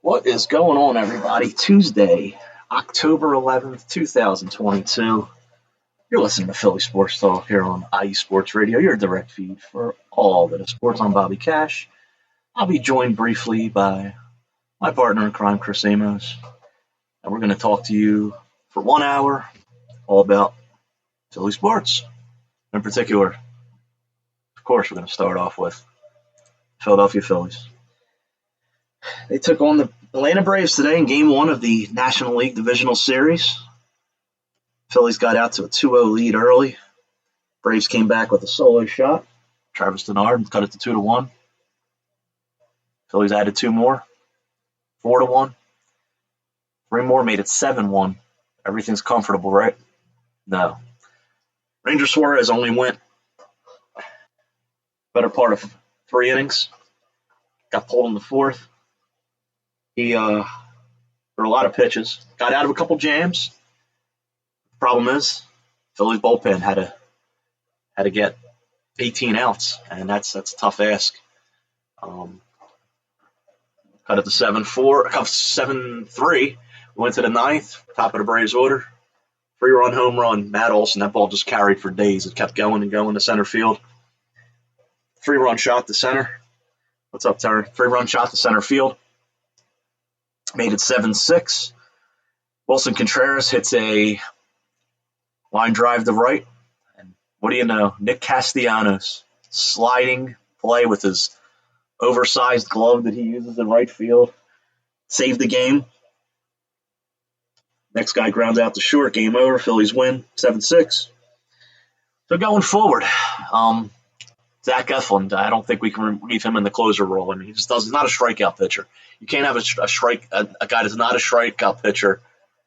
What is going on, everybody? Tuesday, October 11th, 2022. You're listening to Philly Sports Talk here on IE Sports Radio, your direct feed for all that is sports. I'm Bobby Cash. I'll be joined briefly by my partner in crime, Chris Amos, and we're going to talk to you for 1 hour all about Philly sports. In particular, of course, we're going to start off with Philadelphia Phillies. They took on the Atlanta Braves today in Game 1 of the National League Divisional Series. Phillies got out to a 2-0 lead early. Braves came back with a solo shot. Travis Denard cut it to 2-1. Phillies added 2 more, 4-1. 3 more made it 7-1. Everything's comfortable, right? No. Ranger Suarez only went better part of 3 innings. Got pulled in the 4th. He threw a lot of pitches, got out of a couple jams. Problem is, Phillies bullpen had to get 18 outs, and that's a tough ask. Cut it to 7-4, 7-3. Went to the 9th, top of the Braves order. 3-run home run, Matt Olson. That ball just carried for days. It kept going and going to center field. 3-run shot to center. What's up, Terry? 3-run shot to center field. Made it 7-6. Wilson Contreras hits a line drive to right. And what do you know? Nick Castellanos sliding play with his oversized glove that he uses in right field. Saved the game. Next guy grounds out to short. Game over. Phillies win 7-6. So going forward, Zach Eflin, I don't think we can leave him in the closer role. I mean, he's not a strikeout pitcher. You can't have a guy that's not a strikeout pitcher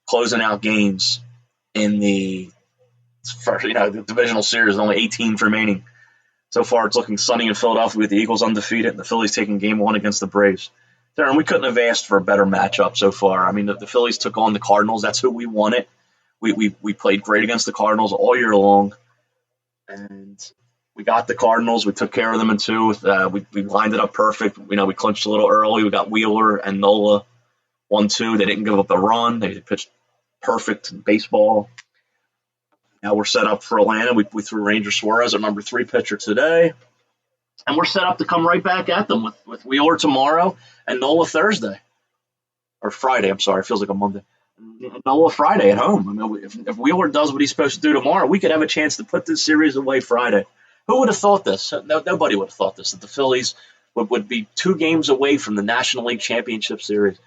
closing out games in the divisional series. Only 8 teams remaining. So far, it's looking sunny in Philadelphia with the Eagles undefeated and the Phillies taking Game 1 against the Braves. Darren, we couldn't have asked for a better matchup so far. I mean, the Phillies took on the Cardinals. That's who we wanted. We played great against the Cardinals all year long, and we got the Cardinals. We took care of them in 2. We lined it up perfect. We clinched a little early. We got Wheeler and Nola 1-2. They didn't give up a run. They pitched perfect baseball. Now we're set up for Atlanta. We threw Ranger Suarez, our number 3 pitcher today. And we're set up to come right back at them with Wheeler tomorrow and Nola Thursday. Or Friday, I'm sorry. It feels like a Monday. Nola Friday at home. I mean, if Wheeler does what he's supposed to do tomorrow, we could have a chance to put this series away Friday. Who would have thought this? Nobody would have thought this, that the Phillies would be 2 games away from the National League Championship Series.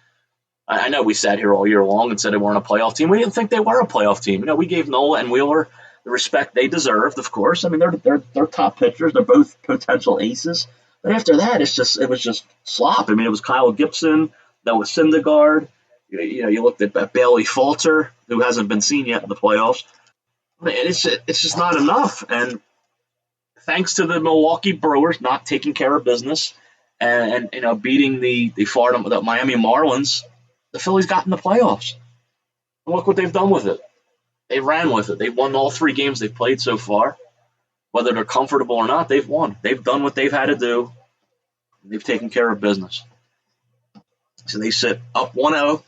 I know we sat here all year long and said they weren't a playoff team. We didn't think they were a playoff team. We gave Nola and Wheeler the respect they deserved, of course. I mean, they're top pitchers. They're both potential aces. But after that, it was just slop. I mean, it was Kyle Gibson, Noah Syndergaard. You looked at Bailey Falter, who hasn't been seen yet in the playoffs. I mean, it's just not enough. And thanks to the Milwaukee Brewers not taking care of business and beating the Miami Marlins, the Phillies got in the playoffs. And look what they've done with it. They ran with it. They won all 3 games they've played so far. Whether they're comfortable or not, they've won. They've done what they've had to do. They've taken care of business. So they sit up 1-0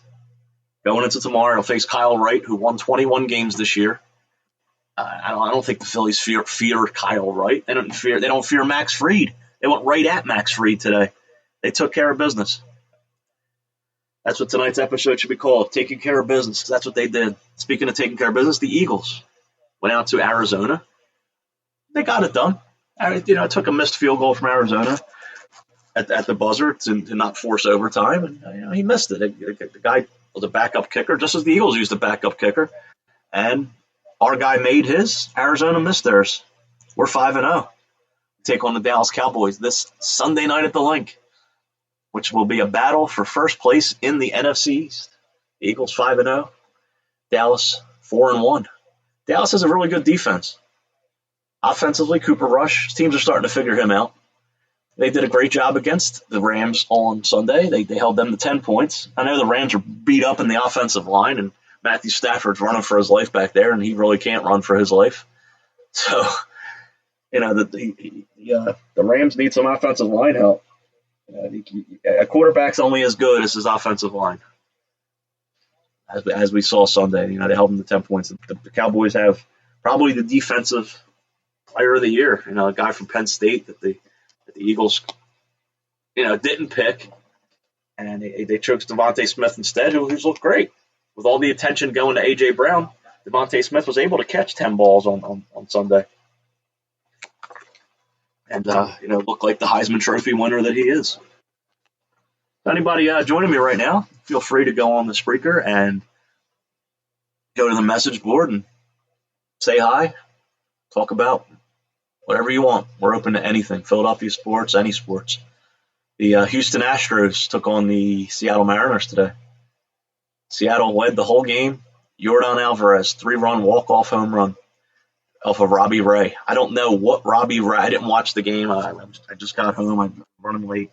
going into tomorrow. They'll face Kyle Wright, who won 21 games this year. I don't think the Phillies fear Kyle Wright. They don't fear Max Fried. They went right at Max Fried today. They took care of business. That's what tonight's episode should be called, Taking Care of Business, because that's what they did. Speaking of taking care of business, the Eagles went out to Arizona. They got it done. It took a missed field goal from Arizona at the buzzer to not force overtime, and he missed it. The guy was a backup kicker, just as the Eagles used a backup kicker, and our guy made his. Arizona missed theirs. We're 5-0. Take on the Dallas Cowboys this Sunday night at the Link, which will be a battle for first place in the NFC East. The Eagles 5-0. Dallas 4-1. Dallas has a really good defense. Offensively, Cooper Rush, teams are starting to figure him out. They did a great job against the Rams on Sunday. They held them to 10 points. I know the Rams are beat up in the offensive line, and Matthew Stafford's running for his life back there, and he really can't run for his life. So, the Rams need some offensive line help. A quarterback's only as good as his offensive line, as we saw Sunday. They held them to 10 points. The Cowboys have probably the defensive player of the year. A guy from Penn State that the Eagles, didn't pick, and they chose Devontae Smith instead, who's looked great. With all the attention going to A.J. Brown, Devontae Smith was able to catch 10 balls on Sunday. And, looked like the Heisman Trophy winner that he is. Anybody joining me right now, feel free to go on the Spreaker and go to the message board and say hi, talk about whatever you want. We're open to anything. Philadelphia sports, any sports. The Houston Astros took on the Seattle Mariners today. Seattle led the whole game. Yordan Alvarez, 3-run walk-off home run off of Robbie Ray. I don't know what Robbie Ray – I didn't watch the game. I just got home. I'm running late.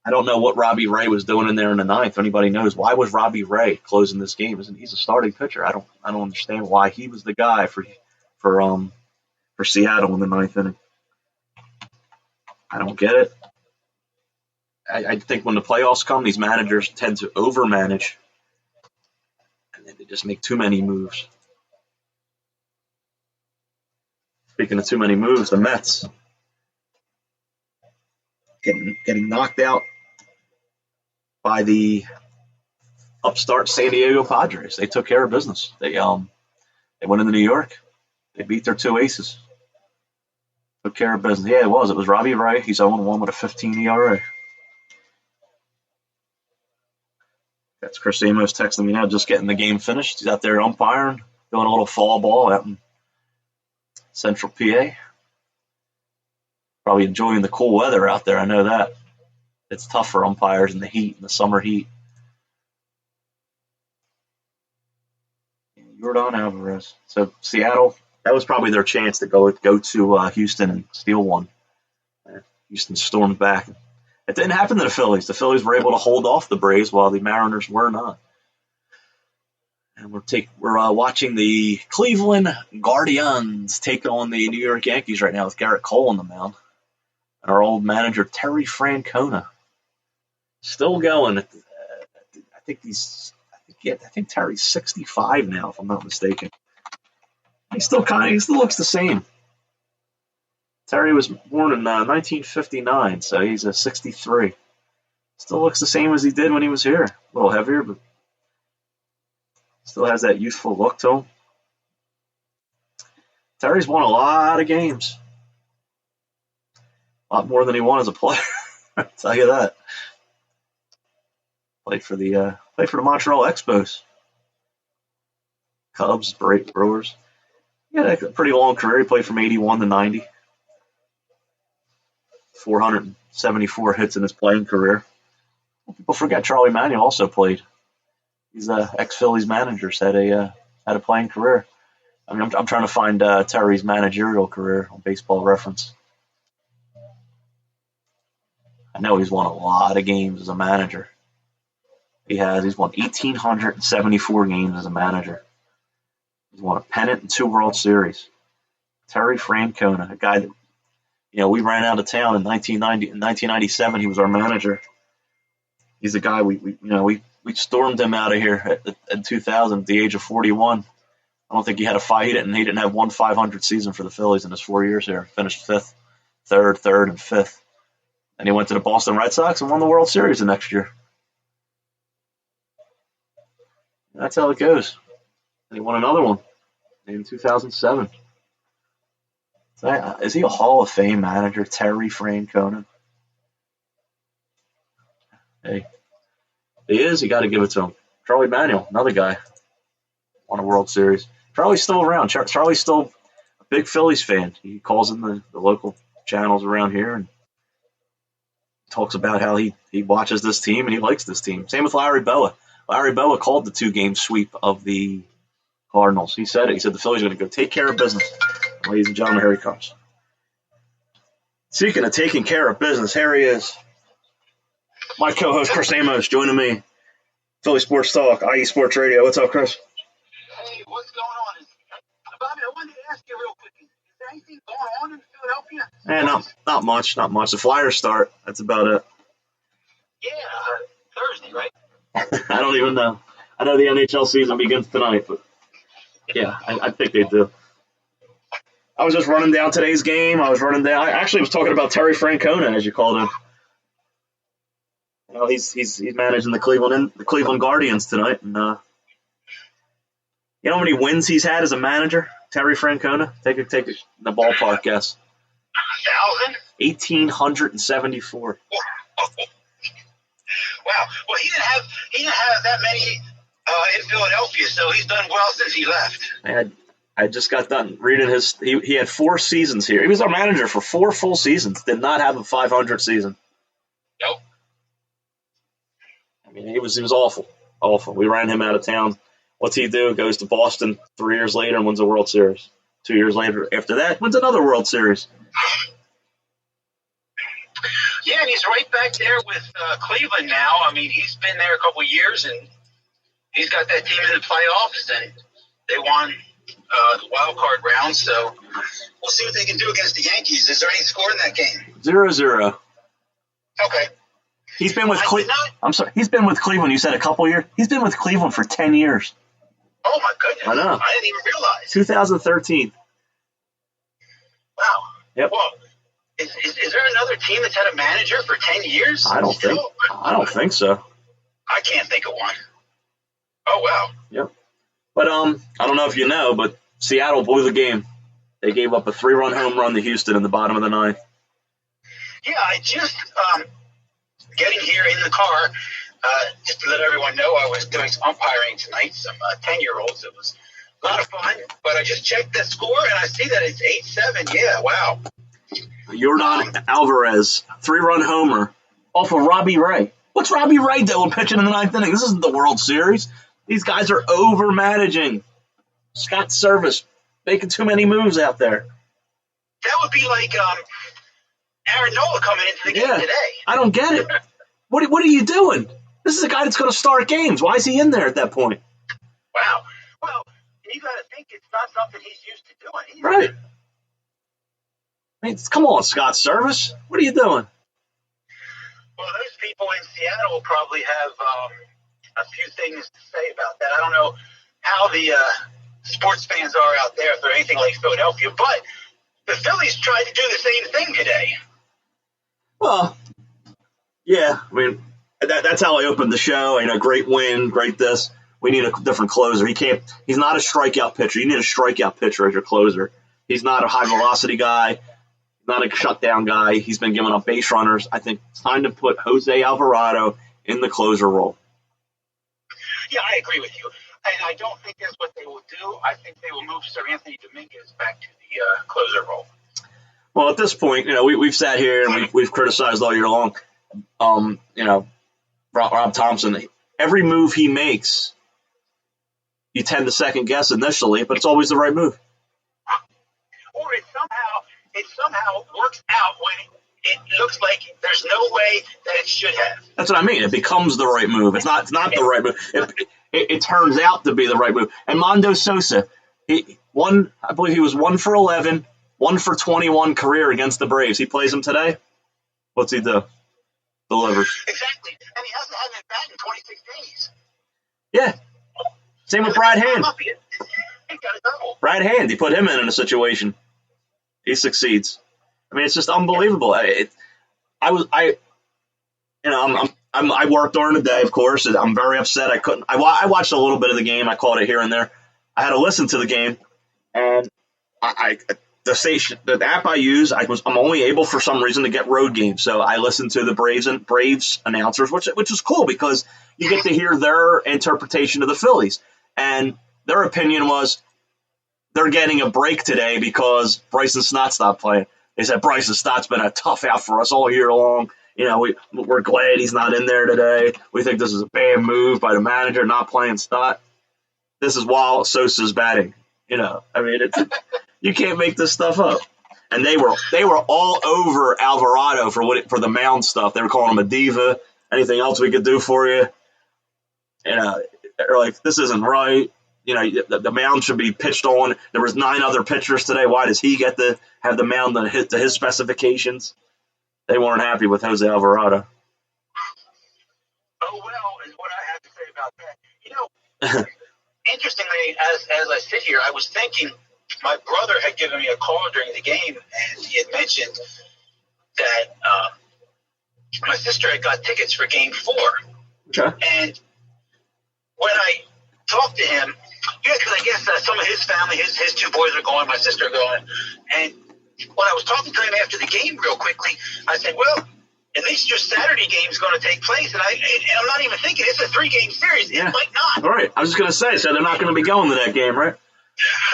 I don't know what Robbie Ray was doing in there in the ninth. If anybody knows, why was Robbie Ray closing this game? He's a starting pitcher. I don't understand why he was the guy for Seattle in the ninth inning. I don't get it. I think when the playoffs come, these managers tend to overmanage, and they just make too many moves. Speaking of too many moves, the Mets getting knocked out by the upstart San Diego Padres. They took care of business. They went into New York. They beat their two aces. Took care of business. Yeah, it was. It was Robbie Ray. He's 0-1 with a 15 ERA. That's Chris Amos texting me now, just getting the game finished. He's out there umpiring, doing a little fall ball out in Central PA. Probably enjoying the cool weather out there. I know that. It's tough for umpires in the heat, in the summer heat. Yordan Alvarez. So Seattle, that was probably their chance to go to Houston and steal one. Houston stormed back. It didn't happen to the Phillies. The Phillies were able to hold off the Braves while the Mariners were not. And we're watching the Cleveland Guardians take on the New York Yankees right now with Garrett Cole on the mound. And our old manager, Terry Francona, still going. I think Terry's 65 now, if I'm not mistaken. He still looks the same. Terry was born in 1959, so he's a 63. Still looks the same as he did when he was here. A little heavier, but still has that youthful look to him. Terry's won a lot of games. A lot more than he won as a player. I'll tell you that. Played for the Montreal Expos. Cubs, Brewers. He had a pretty long career. He played from 81 to 90. 474 hits in his playing career. People forget Charlie Manuel also played. He's ex-Phillies manager. Had a playing career. I mean, I'm trying to find Terry's managerial career on Baseball Reference. I know he's won a lot of games as a manager. He's won 1,874 games as a manager. He's won a pennant and 2 World Series. Terry Francona, a guy that we ran out of town in 1990. In 1997, he was our manager. He's a guy we stormed him out of here in 2000 at the age of 41. I don't think he had a fight. He didn't have one 500 season for the Phillies in his 4 years here. Finished 5th, 3rd, and 5th. And he went to the Boston Red Sox and won the World Series the next year. That's how it goes. And he won another one in 2007. So, is he a Hall of Fame manager, Terry Francona? Hey, he is. You got to give it to him. Charlie Manuel, another guy, won a World Series. Charlie's still around. Charlie's still a big Phillies fan. He calls in the local channels around here and talks about how he watches this team and he likes this team. Same with Larry Boa. Larry Boa called the 2-game sweep of the Cardinals. He said it. He said the Phillies are going to go take care of business. Ladies and gentlemen, here he comes. Speaking of taking care of business, here he is. My co-host, Chris Amos, joining me. Philly Sports Talk, IE Sports Radio. What's up, Chris? Hey, what's going on? Bobby, I wanted to ask you real quick. Is there anything going on in Philadelphia? Not much. The Flyers start. That's about it. Thursday, right? I don't even know. I know the NHL season begins tonight, but yeah, I think they do. I was just running down today's game. I actually was talking about Terry Francona, as you called him. He's managing the Cleveland Guardians tonight, and you know how many wins he's had as a manager? Terry Francona. Take the ballpark guess. 1,000. 1,874. Wow. Well, he didn't have that many in Philadelphia, so he's done well since he left. I just got done reading he had 4 seasons here. He was our manager for 4 full seasons. Did not have a 500 season. Nope. I mean, he was awful. Awful. We ran him out of town. What's he do? Goes to Boston 3 years later and wins a World Series. 2 years later, after that, wins another World Series. Yeah, and he's right back there with Cleveland now. I mean, he's been there a couple of years, and he's got that team in the playoffs, and they won the wild card round. So we'll see what they can do against the Yankees. Is there any score in that game? 0-0. Okay. He's been with Cleveland. I'm sorry. He's been with Cleveland. You said a couple years. He's been with Cleveland for 10 years. Oh my goodness! I know. I didn't even realize. 2013. Wow. Yep. Well, is there another team that's had a manager for 10 years? I don't think so. I can't think of one. Oh wow. Yep. But I don't know if you know, but Seattle blew the game. They gave up a 3-run home run to Houston in the bottom of the 9th. Yeah, I just getting here in the car, just to let everyone know, I was doing some umpiring tonight, some 10-year-olds. It was a lot of fun, but I just checked the score, and I see that it's 8-7. Yeah, wow. Yordan Alvarez, 3-run homer off of Robbie Ray. What's Robbie Ray doing pitching in the 9th inning? This isn't the World Series. These guys are over-managing. Scott Service making too many moves out there. That would be like Aaron Nola coming into the game today. I don't get it. What are you doing? This is a guy that's going to start games. Why is he in there at that point? Wow. Well, you got to think it's not something he's used to doing either. Right. I mean, come on, Scott Service. What are you doing? Well, those people in Seattle will probably have a few things to say about that. I don't know how the sports fans are out there, if they're anything like Philadelphia, but the Phillies tried to do the same thing today. Well, yeah. I mean, that's how I opened the show. You know, great win, great this. We need a different closer. He's not a strikeout pitcher. You need a strikeout pitcher as your closer. He's not a high-velocity guy. Not a shutdown guy. He's been giving up base runners. I think it's time to put Jose Alvarado in the closer role. Yeah, I agree with you. And I don't think that's what they will do. I think they will move Sir Anthony Dominguez back to the closer role. Well, at this point, you know, we've sat here and we've criticized all year long. You know, Rob Thompson. Every move he makes, you tend to second guess initially, but it's always the right move. Or it somehow works out when it looks like there's no way that it should have. That's what I mean. It becomes the right move. It's not the right move. It turns out to be the right move. And Mondo Sosa, I believe he was 1 for 11, 1 for 21 career against the Braves. He plays them today. What's he do? Delivers. Exactly. And he hasn't had that bat in 26 days. Yeah. Same with Brad Hand. He got a double. Brad Hand, he put him in a situation. He succeeds. I mean, it's just unbelievable. I worked during the day, of course. And I'm very upset. I watched a little bit of the game. I caught it here and there. I had to listen to the game, and the app I use, I'm only able for some reason to get road games. So I listened to the Braves announcers, which is cool because you get to hear their interpretation of the Phillies, and their opinion was they're getting a break today because Bryson Stott stopped playing. They said Bryson Stott's been a tough out for us all year long. You know, we're glad he's not in there today. We think this is a bad move by the manager not playing Stott. This is while Sosa's batting. You know, I mean, you can't make this stuff up. And they were all over Alvarado for the mound stuff. They were calling him a diva. Anything else we could do for you? You know, they're like, this isn't right. You know, the mound should be pitched on. There was 9 other pitchers today. Why does he get to have the mound to his specifications? They weren't happy with Jose Alvarado. well is what I have to say about that. Interestingly, as I sit here, I was thinking my brother had given me a call during the game, and he had mentioned that my sister had got tickets for Game 4. Okay. And when I talked to him, because I guess some of his family, his two boys are going, my sister going, and when I was talking to him after the game real quickly, I said, well, at least your Saturday game is going to take place, and I'm not even thinking it's a 3-game series. Yeah. It might not. All right. I was just going to say, so they're not going to be going to that game, right?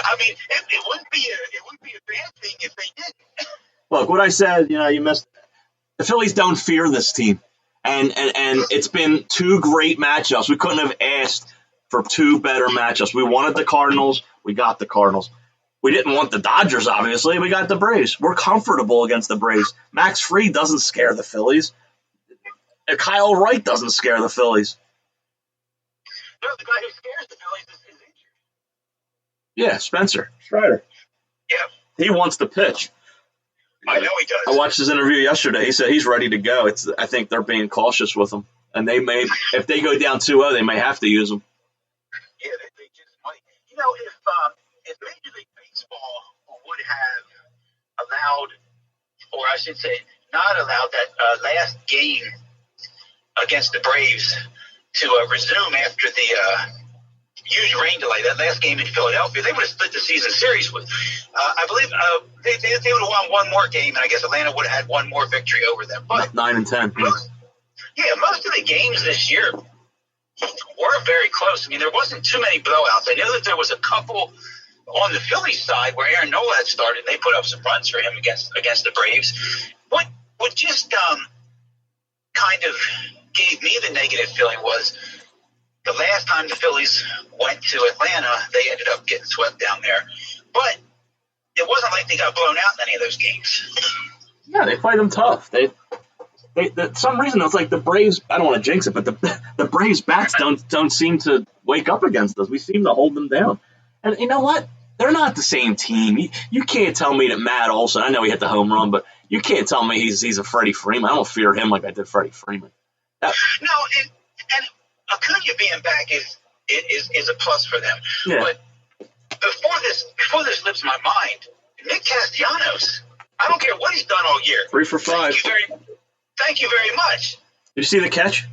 I mean, it wouldn't be a bad thing if they didn't. Look, what I said, you missed. The Phillies don't fear this team, and it's been 2 great matchups. We couldn't have asked for 2 better matchups. We wanted the Cardinals. We got the Cardinals. We didn't want the Dodgers, obviously. We got the Braves. We're comfortable against the Braves. Max Fried doesn't scare the Phillies. And Kyle Wright doesn't scare the Phillies. No, the guy who scares the Phillies is injured. Yeah, Spencer Strider. Yeah. He wants to pitch. I know he does. I watched his interview yesterday. He said he's ready to go. I think they're being cautious with him. And they may, if they go down 2-0, they may have to use him. Yeah, they just might. If Major League Baseball would have allowed, or I should say, not allowed that last game against the Braves to resume after the huge rain delay, that last game in Philadelphia, they would have split the season series with. I believe they would have won one more game, and I guess Atlanta would have had one more victory over them. But 9 and 10. most of the games this year were very close. I mean, there wasn't too many blowouts. I know that there was a couple on the Phillies side where Aaron Nola had started, and they put up some runs for him against the Braves. What just kind of gave me the negative feeling was the last time the Phillies went to Atlanta, they ended up getting swept down there. But it wasn't like they got blown out in any of those games. Yeah, they played them tough. They some reason it's like the Braves. I don't want to jinx it, but the Braves bats don't seem to wake up against us. We seem to hold them down. And you know what? They're not the same team. You can't tell me that Matt Olson. I know he hit the home run, but you can't tell me he's a Freddie Freeman. I don't fear him like I did Freddie Freeman. No, and Acuna being back is a plus for them. Yeah. But before this slips my mind, Nick Castellanos. I don't care what he's done all year. 3 for 5. Thank you very much. Did you see the catch?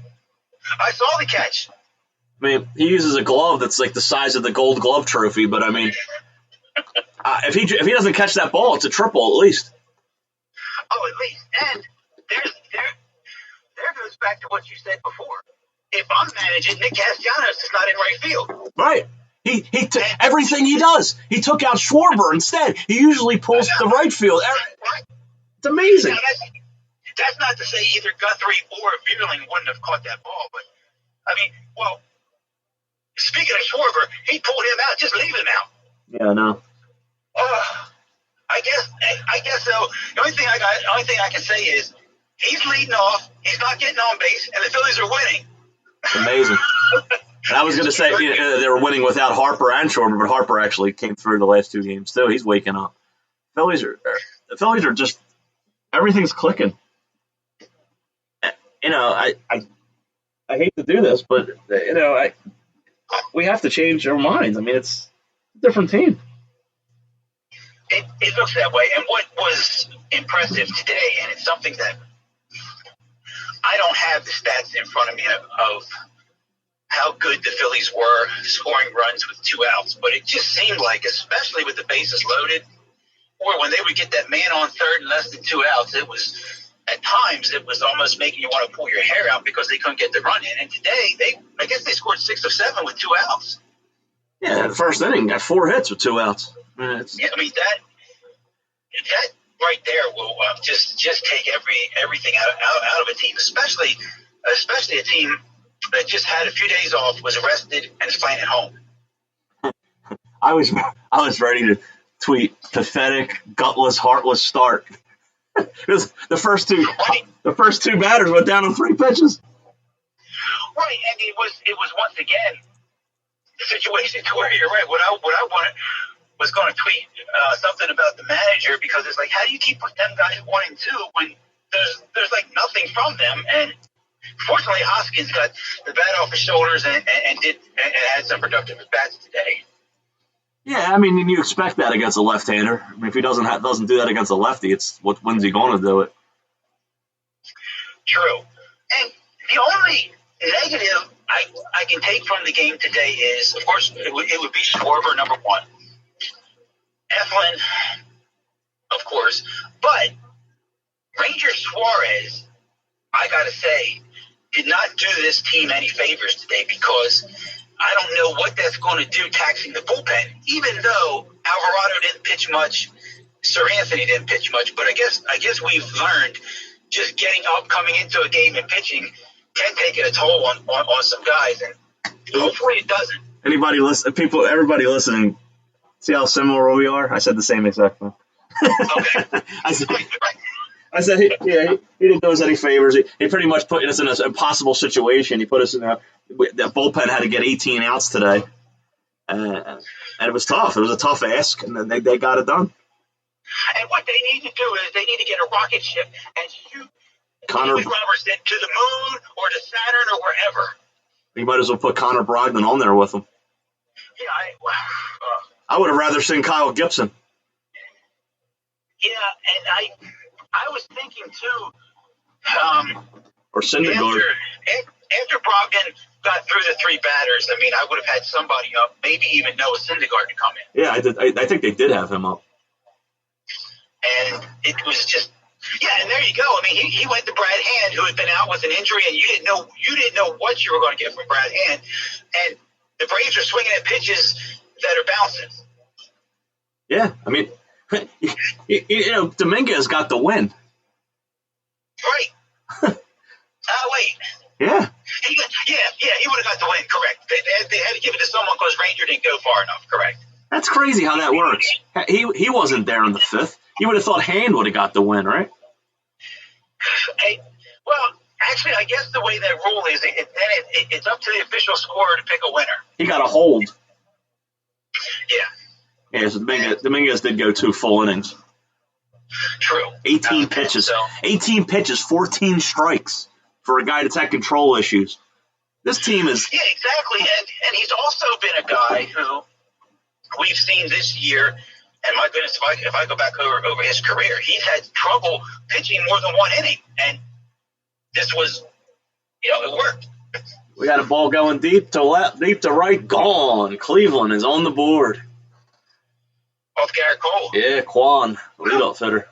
I saw the catch. I mean, he uses a glove that's like the size of the Gold Glove trophy, but I mean, if he doesn't catch that ball, it's a triple at least. Oh, at least. And there goes back to what you said before. If I'm managing, Nick Castellanos is not in right field. Right. He everything he does, he took out Schwarber instead. He usually pulls the right field. It's amazing. Now, that's not to say either Guthrie or Bierling wouldn't have caught that ball, but I mean, well, speaking of Schwarber, he pulled him out. Just leave him out. Yeah, no. I guess so. The only thing I can say is he's leading off. He's not getting on base, and the Phillies are winning. Amazing. And I was going to say they were winning without Harper and Schwarber, but Harper actually came through the last 2 games too. He's waking up. The Phillies are just everything's clicking. I hate to do this, but we have to change our minds. I mean, it's a different team. It looks that way. And what was impressive today, and it's something that I don't have the stats in front of me of how good the Phillies were scoring runs with 2 outs, but it just seemed like, especially with the bases loaded, or when they would get that man on third and less than 2 outs, at times it was almost making you want to pull your hair out because they couldn't get the run in. And today, I guess they scored 6 of 7 with 2 outs. Yeah, the first inning got 4 hits with 2 outs. Yeah, I mean that right there will just take everything out of a team, especially a team that just had a few days off, was arrested, and is playing at home. I was ready to tweet pathetic, gutless, heartless start. Because the first two batters went down on 3 pitches. Right, and it was once again the situation to where you're right. What I wanted was going to tweet something about the manager, because it's like, how do you keep them guys 1 and 2 when there's like nothing from them? And Fortunately, Hoskins got the bat off his shoulders and had some productive at bats today. Yeah, I mean, you expect that against a left-hander. I mean, if he doesn't do that against a lefty, it's when's he going to do it? True. And the only negative I can take from the game today is, of course, it would be Schwarber, number one. Eflin, of course. But Ranger Suarez, I got to say, did not do this team any favors today because I don't know what that's going to do taxing the bullpen, even though Alvarado didn't pitch much, Sir Anthony didn't pitch much. But I guess we've learned just getting up, coming into a game and pitching can take a toll on some guys, and hopefully it doesn't. Everybody listening, see how similar we are? I said the same exact thing. Okay. I said, he didn't do us any favors. He pretty much put us in an impossible situation. He put us in the bullpen had to get 18 outs today, and it was tough. It was a tough ask, and then they got it done. And what they need to do is they need to get a rocket ship and shoot Connor Robertson to the moon or to Saturn or wherever. You might as well put Connor Brogdon on there with him. Yeah, I would have rather seen Kyle Gibson. Yeah, and I was thinking too. Or Syndergaard. After Brogdon got through the three batters, I mean, I would have had somebody up, maybe even Noah Syndergaard to come in. Yeah, I did. I think they did have him up. And it was just, yeah, and there you go. I mean, he went to Brad Hand, who had been out with an injury, and you didn't know what you were going to get from Brad Hand. And the Braves are swinging at pitches that are bouncing. Yeah, I mean, Dominguez got the win. Right. Wait. Yeah. He would have got the win, correct. They had to give it to someone because Ranger didn't go far enough, correct. That's crazy how that works. He wasn't there in the fifth. You would have thought Hand would have got the win, right? Well, actually, I guess the way that rule is, it's up to the official scorer to pick a winner. He got a hold. Yeah. Yeah, so Dominguez did go 2 full innings. True. 18 pitches. 18 pitches, 14 strikes for a guy that's had control issues. This team is... Yeah, exactly. And he's also been a guy who we've seen this year, and my goodness, if I go back over his career, he's had trouble pitching more than one inning. And this was, it worked. We got a ball going deep to left, deep to right, gone. Cleveland is on the board. Off Garrett Cole. Yeah, Quan, leadoff hitter.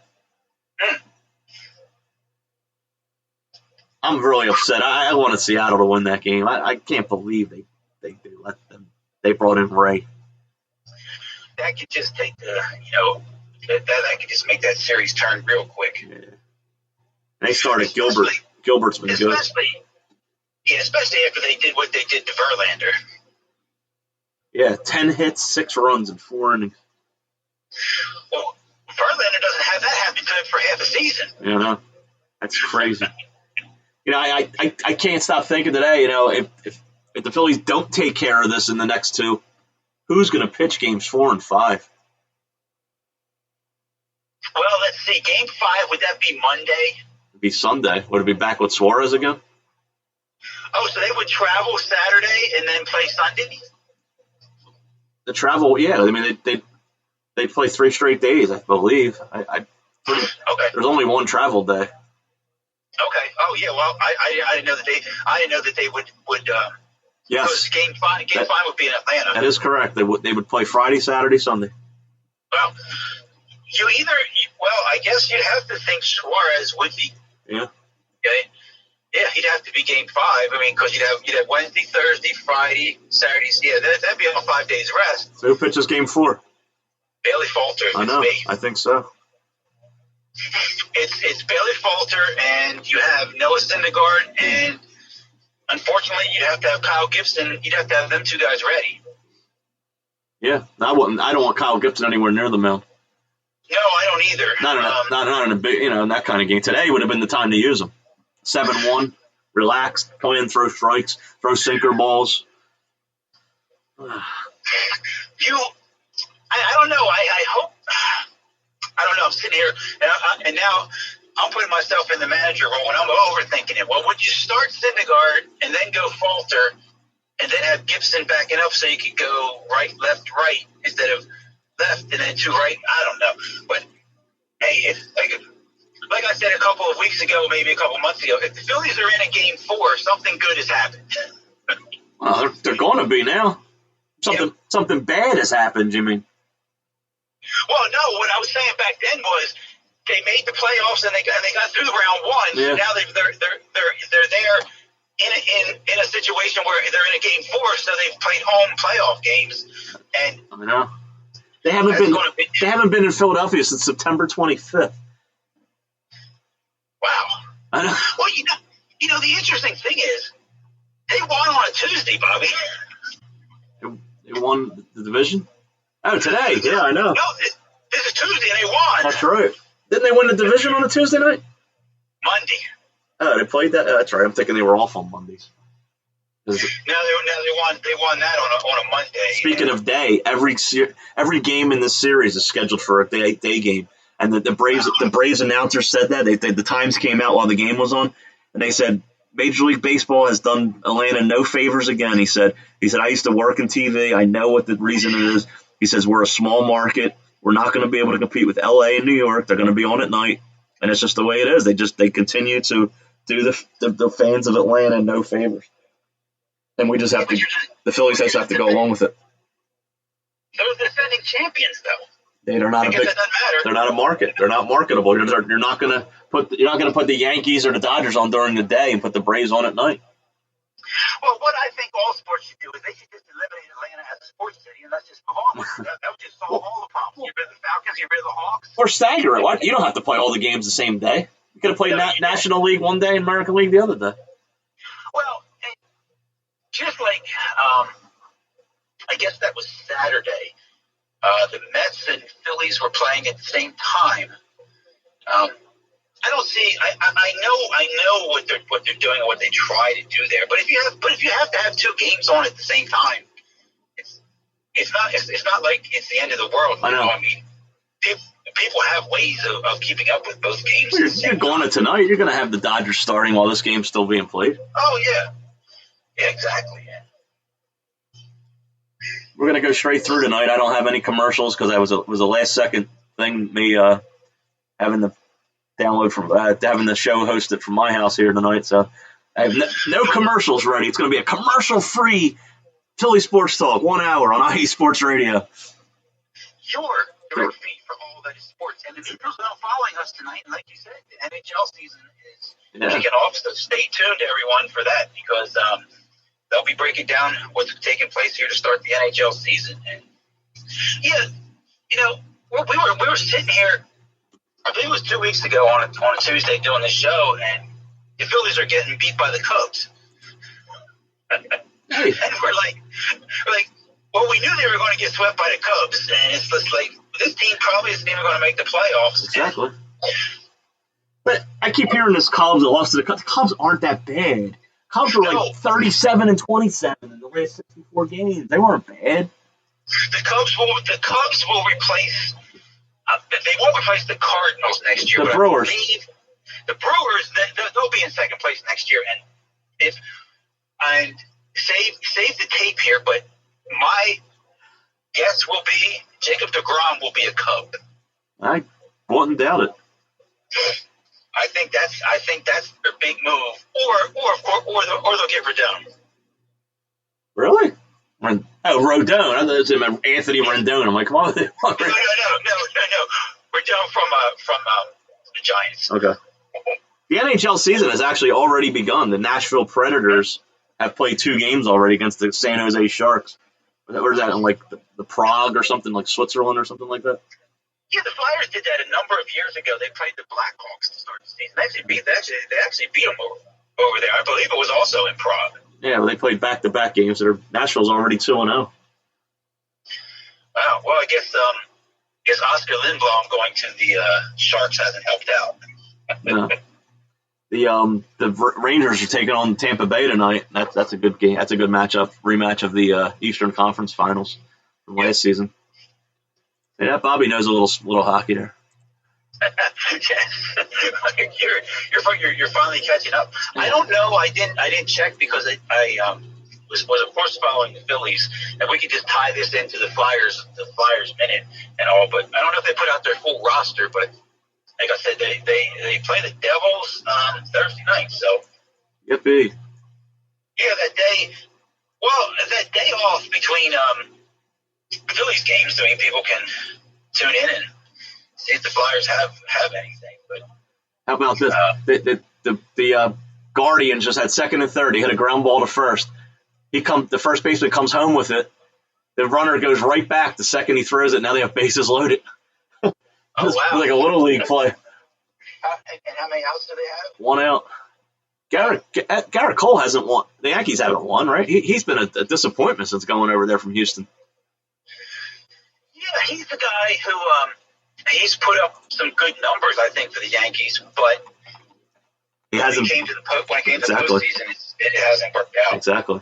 I'm really upset. I wanted Seattle to win that game. I can't believe they let them. They brought in Ray. That could just take that could just make that series turn real quick. Yeah. They started Gilbert. Gilbert's been good. Especially after they did what they did to Verlander. Yeah, 10 hits, 6 runs in 4 innings. Well, Verlander doesn't have that happen to him for half a season. That's crazy. I can't stop thinking today, if the Phillies don't take care of this in the next 2, who's going to pitch games 4 and 5? Well, let's see. Game 5, would that be Monday? It'd be Sunday. Would it be back with Suarez again? Oh, so they would travel Saturday and then play Sunday? The travel, yeah. I mean, they play 3 straight days, I believe. Okay. There's only one travel day. Okay. Oh yeah. Well, I didn't know that they would. Yes. Game 5 would be in Atlanta. That is correct. They would play Friday, Saturday, Sunday. Well, I guess you'd have to think Suarez would be. Yeah. Okay. Yeah, he'd have to be Game 5. I mean, because you'd have Wednesday, Thursday, Friday, Saturday. Yeah, that'd be all 5 days rest. So who pitches Game 4? Bailey Falter. I know. I think so. It's Bailey Falter, and you have Noah Syndergaard, and unfortunately, you'd have to have Kyle Gibson. You'd have to have them 2 guys ready. Yeah, I don't want Kyle Gibson anywhere near the mound. No, I don't either. Not in a big, in that kind of game. Today would have been the time to use him. 7-1, relaxed, come in, throw strikes, throw sinker balls. I don't know. I hope. I don't know. I'm sitting here, and now I'm putting myself in the manager role, and I'm overthinking it. Well, would you start Syndergaard and then go Falter, and then have Gibson backing up so you could go right, left, right instead of left and then to right? I don't know. But, hey, like I said a couple of weeks ago, maybe a couple months ago, if the Phillies are in a game 4, something good has happened. Well, they're going to be now. Something bad has happened, you mean? Well, no, what I was saying back then was they made the playoffs and they got through round 1. Yeah. So now they're there in a situation where they're in a game 4, so they've played home playoff games. And I know. They haven't been in Philadelphia since September 25th. Wow. I know. Well, you know, the interesting thing is they won on a Tuesday, Bobby. They won the division? Oh, today. Yeah, I know. No, this is Tuesday and they won. That's right. Didn't they win the division on a Tuesday night? Monday. Oh, they played that? Oh, that's right. I'm thinking they were off on Mondays. No, they won that on a Monday. Speaking of day, every game in this series is scheduled for a day game. And the Braves announcer said that. The times came out while the game was on, and they said Major League Baseball has done Atlanta no favors again. He said I used to work in TV. I know what the reason it is. He says we're a small market. We're not going to be able to compete with LA and New York. They're going to be on at night, and it's just the way it is. They continue to do the fans of Atlanta no favors, and we just have to. The Phillies just have to go along with it. They're the defending champions, though. They're not They're not a market. They're not marketable. You're not going to put the Yankees or the Dodgers on during the day and put the Braves on at night. Well, what I think all sports should do is they should just eliminate Atlanta as a sports city and let's just move on. That would just solve all the problems. Get rid of the Falcons, get rid of the Hawks. Or stagger it. What? You don't have to play all the games the same day. You could have played National League one day and American League the other day. Well, just like I guess that was Saturday. The Mets and Phillies were playing at the same time. I don't see. I know what they're doing and what they try to do there. But if you have to have 2 games on at the same time, it's not like it's the end of the world. I know. I mean, people have ways of keeping up with both games. You're going to tonight. You're going to have the Dodgers starting while this game's still being played. Oh yeah, exactly. Yeah. We're going to go straight through tonight. I don't have any commercials because that was a last second thing. Me having the download from having the show hosted from my house here tonight. So I have no commercials ready. It's going to be a commercial-free Philly Sports Talk, 1 hour on IE Sports Radio. Your direct feed for all that is sports. And the Negroes are following us tonight. And like you said, the NHL season is kicking off. So stay tuned, everyone, for that because they'll be breaking down what's taking place here to start the NHL season. And yeah, you know, we were sitting here. I believe it was 2 weeks ago on a Tuesday doing the show, and the Phillies are getting beat by the Cubs. And we're like, well, we knew they were going to get swept by the Cubs, and it's just like this team probably isn't even going to make the playoffs. Exactly. But I keep hearing this Cubs that lost to the Cubs. The Cubs aren't that bad. Cubs were like 37 and 27 in the last 64 games. They weren't bad. The Cubs will replace. They won't replace the Cardinals next year. The Brewers. The Brewers, they'll be in second place next year. And save the tape here, but my guess will be Jacob deGrom will be a Cub. I wouldn't doubt it. I think that's their big move, or they'll get Rodon. Really? Rodon. I thought it was Anthony Rendon. I'm like, come on. No. Rodon from the Giants. Okay. The NHL season has actually already begun. The Nashville Predators have played 2 games already against the San Jose Sharks. Where's that in like the Prague or something, like Switzerland or something like that? Yeah, the Flyers did that a number of years ago. They played the Blackhawks to start the season. They actually beat them over there. I believe it was also in Prague. Yeah, but they played back-to-back games. Nashville's already 2-0. Wow. Well, I guess Oscar Lindblom going to the Sharks hasn't helped out. No. The Rangers are taking on Tampa Bay tonight. That's a good game. That's a good rematch of the Eastern Conference Finals from last season. Yeah, Bobby knows a little hockey there. Yes. You're finally catching up. I don't know. I didn't check because I was of course following the Phillies, and we could just tie this into the Flyers minute and all. But I don't know if they put out their full roster. But like I said, they play the Devils Thursday night. So Yippee! yeah, that day off between Phillies games. I mean, people can tune in and see if the Flyers have anything. But How about this? The Guardians just had second and third. He hit a ground ball to first. The first baseman comes home with it. The runner goes right back the second he throws it. Now they have bases loaded. oh wow, Like a little league play. and how many outs do they have? One out. Garrett Cole hasn't won. The Yankees haven't won, right? He's been a disappointment since going over there from Houston. Yeah, he's the guy who he's put up some good numbers, I think, for the Yankees, but He hasn't. when it came to the Exactly. postseason, it hasn't worked out. Exactly.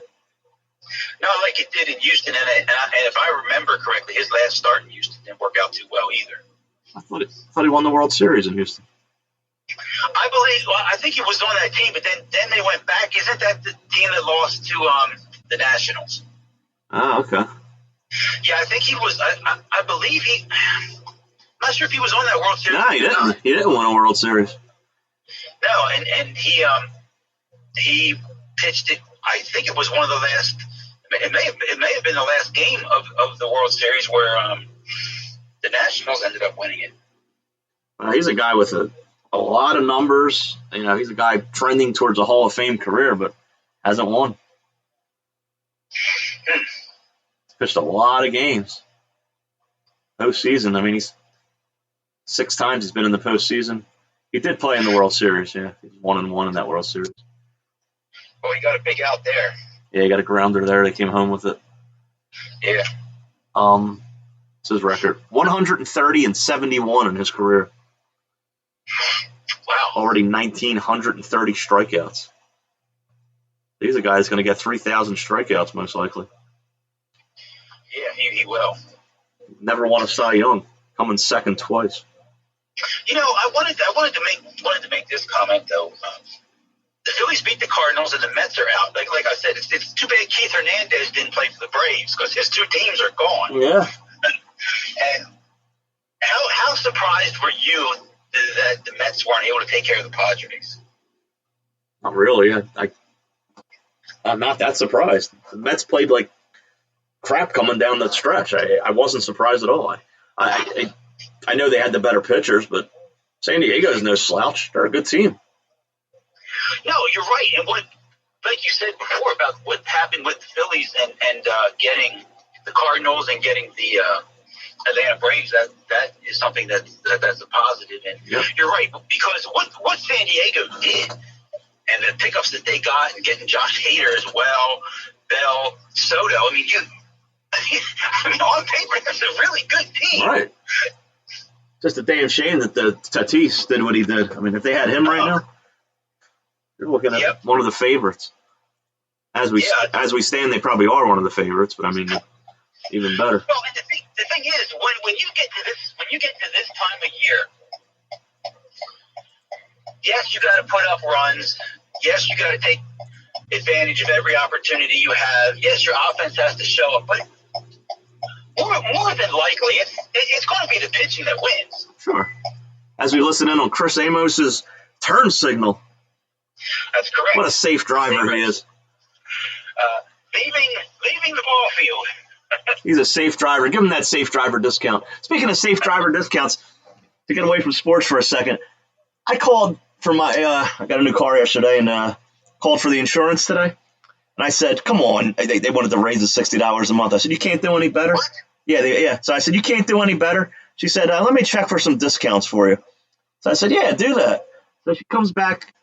Not like it did in Houston, and if I remember correctly, his last start in Houston didn't work out too well either. I thought he won the World Series in Houston. I think he was on that team, but then they went back. Isn't that the team that lost to the Nationals? Ah, okay. Yeah, I think he was. I believe he. I'm not sure if he was on that World Series. No, he didn't. He didn't win a World Series. No, and he pitched it. I think it was one of the last. It may have been the last game of the World Series where the Nationals ended up winning it. He's a guy with a lot of numbers. He's a guy trending towards a Hall of Fame career, but hasn't won. He's pitched a lot of games. Postseason. I mean, he's 6 times he's been in the postseason. He did play in the World Series. Yeah, he's 1-1 in that World Series. Oh, he got a big out there. Yeah, he got a grounder there. They came home with it. Yeah. It's his record. 130 and 71 in his career. Wow. Already 1,930 strikeouts. He's a guy that's going to get 3,000 strikeouts most likely. Yeah, he will. Never won a Cy Young. Coming second twice. I wanted to make this comment though. The Phillies beat the Cardinals and the Mets are out. Like I said, it's too bad Keith Hernandez didn't play for the Braves because his 2 teams are gone. Yeah. And how surprised were you that the Mets weren't able to take care of the Padres? Not really. I'm not that surprised. The Mets played like crap coming down the stretch. I wasn't surprised at all. I know they had the better pitchers, but San Diego's no slouch. They're a good team. No, you're right. And like you said before about what happened with the Phillies and getting the Cardinals and getting the Atlanta Braves, that is something that's a positive. And Yep. You're right, because what San Diego did and the pickups that they got and getting Josh Hader as well, Bell, Soto. I mean, on paper, that's a really good team. Right. Just a damn shame that the Tatis did what he did. I mean, if they had him right now, you're looking at one of the favorites. As we stand, they probably are one of the favorites, but I mean, even better. Well, and the thing is, when you get to this time of year, yes, you got to put up runs. Yes, you got to take advantage of every opportunity you have. Yes, your offense has to show up, but more than likely, it's going to be the pitching that wins. Sure. As we listen in on Chris Amos's turn signal. That's correct. What a safe driver he is. Leaving the ball field. He's a safe driver. Give him that safe driver discount. Speaking of safe driver discounts, to get away from sports for a second, I called for I got a new car yesterday and called for the insurance today. And I said, come on. They wanted to raise it $60 a month. I said, you can't do any better? What? Yeah. So I said, you can't do any better? She said, let me check for some discounts for you. So I said, yeah, do that. So she comes back.